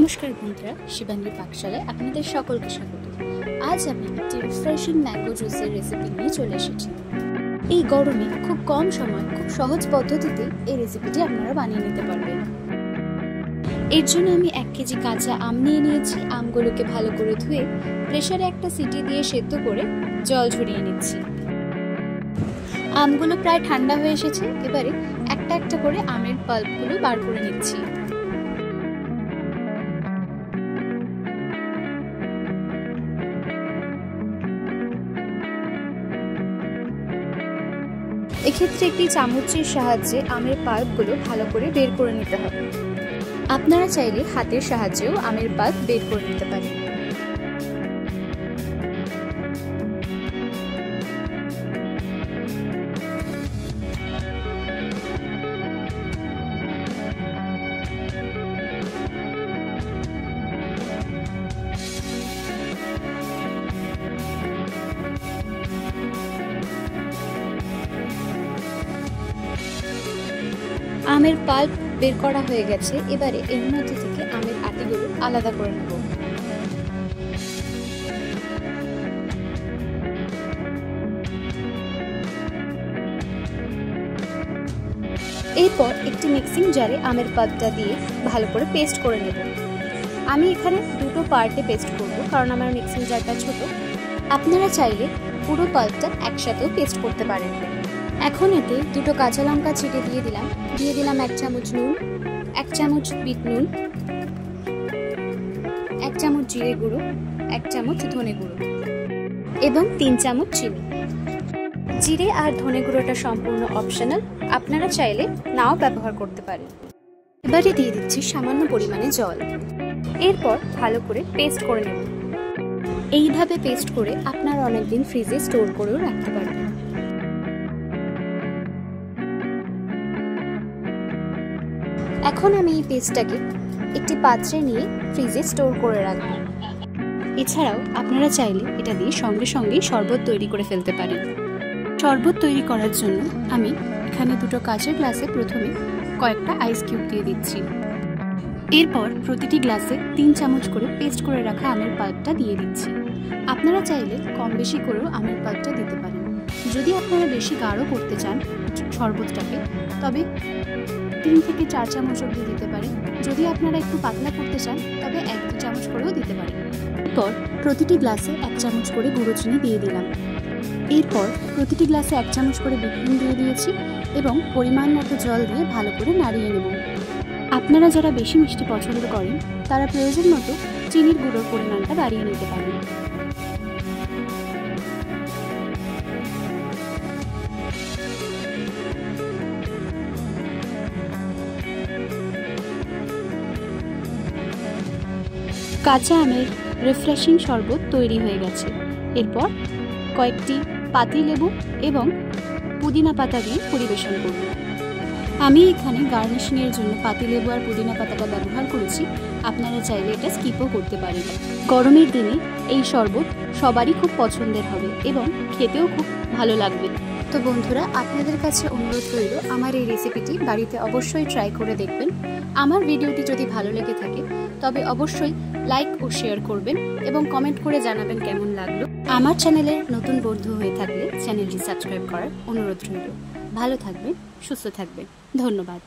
নমস্কার বন্ধুরা, শিবানী পাকশালায় আপনাদের সকলকে স্বাগত। আজ আমি একটি রিফ্রেশিং ম্যাঙ্গো জুসের রেসিপি নিয়ে চলে এসেছি। এই গরমে খুব কম সময় খুব সহজ পদ্ধতিতে এই রেসিপিটি আপনারা বানিয়ে নিতে পারবেন। এর জন্য আমি 1 কেজি কাঁচা আম নিয়ে নিয়েছি। আমগুলোকে ভালো করে ধুয়ে প্রেসারে একটা সিটি দিয়ে সেদ্ধ করে জল ঝরিয়ে নিচ্ছি। আমগুলো প্রায় ঠান্ডা হয়ে এসেছে। এবারে একটা একটা করে আমের পাল্পগুলো বার করে নিচ্ছি। এক্ষেত্রে একটি চামচের সাহায্যে আমের পাল্পগুলো ভালো করে বের করে নিতে হবে। আপনারা চাইলে হাতের সাহায্যেও আমের পাল্প বের করে নিতে পারেন। আমের পাল্প বের করা হয়ে গেছে। এবারে এর মধ্যে থেকে আমের আটিগুলো আলাদা করে নেব। এরপর একটি মিক্সিং জারে আমের পাল্পটা দিয়ে ভালো করে পেস্ট করে নেব। আমি এখানে দুটো পার্টে পেস্ট করব, কারণ আমার মিক্সিং জারটা ছোট। আপনারা চাইলে পুরো পাল্পটা একসাথেও পেস্ট করতে পারেন। এখন এতে দুটো কাঁচা লঙ্কা ছিটে দিয়ে দিলাম 1 চামচ নুন, 1 চামচ বিট নুন, 1 চামচ জিরে গুঁড়ো, 1 চামচ ধনে গুঁড়ো এবং 3 চামচ চিনি। জিরে আর ধনে গুঁড়োটা সম্পূর্ণ অপশনাল, আপনারা চাইলে নাও ব্যবহার করতে পারেন। এবারে দিয়ে দিচ্ছি সামান্য পরিমাণে জল। এরপর ভালো করে পেস্ট করে নেব। এইভাবে পেস্ট করে আপনারা অনেকদিন ফ্রিজে স্টোর করেও রাখতে পারবেন। এখন আমি এই পেস্টটাকে একটি পাত্রে নিয়ে ফ্রিজে স্টোর করে রাখব। এছাড়াও আপনারা চাইলে এটা দিয়ে সঙ্গে সঙ্গেই শরবত তৈরি করে ফেলতে পারেন। শরবত তৈরি করার জন্য আমি এখানে দুটো কাচের গ্লাসে প্রথমে কয়েকটা আইস কিউব দিয়ে দিচ্ছি। এরপর প্রতিটি গ্লাসে 3 চামচ করে পেস্ট করে রাখা আমের পাল্পটা দিয়ে দিচ্ছি। আপনারা চাইলে কম বেশি করেও আমের পাল্পটা দিতে পারেন। যদি আপনারা বেশি গাঢ় করতে চান শরবতটাকে, তবে 3 থেকে 4 চামচ অবধি দিতে পারেন। যদি আপনারা একটু পাতলা করতে চান, তবে 1-2 চামচ করেও দিতে পারেন। এরপর প্রতিটি গ্লাসে 1 চামচ করে গুঁড়ো চিনি দিয়ে দিলাম। এরপর প্রতিটি গ্লাসে 1 চামচ করে বিট নুন দিয়ে দিয়েছি এবং পরিমাণ মতো জল দিয়ে ভালো করে নাড়িয়ে নেব। আপনারা যারা বেশি মিষ্টি পছন্দ করেন, তারা প্রয়োজন মতো চিনির গুঁড়োর পরিমাণটা বাড়িয়ে নিতে পারেন। কাঁচা আমের রিফ্রেশিং শরবত তৈরি হয়ে গেছে। এরপর কয়েকটি পাতিলেবু এবং পুদিনা পাতা দিয়ে পরিবেশন করব। আমি এখানে গার্নিশিংয়ের জন্য পাতিলেবু আর পুদিনা পাতাটা ব্যবহার করেছি। আপনারা চাইলে এটা স্কিপও করতে পারেন। গরমের দিনে এই শরবত সবারই খুব পছন্দের হবে এবং খেতেও খুব ভালো লাগবে। তো বন্ধুরা, আপনাদের কাছে অনুরোধ রইল আমার এই রেসিপিটি বাড়িতে অবশ্যই ট্রাই করে দেখবেন। আমার ভিডিওটি যদি ভালো লেগে থাকে তবে অবশ্যই লাইক ও শেয়ার করবেন এবং কমেন্ট করে জানাবেন কেমন লাগলো। আমার চ্যানেলের নতুন বন্ধু হয়ে থাকলে চ্যানেলটি সাবস্ক্রাইব করার অনুরোধ রইল। ভালো থাকবেন, সুস্থ থাকবেন। ধন্যবাদ।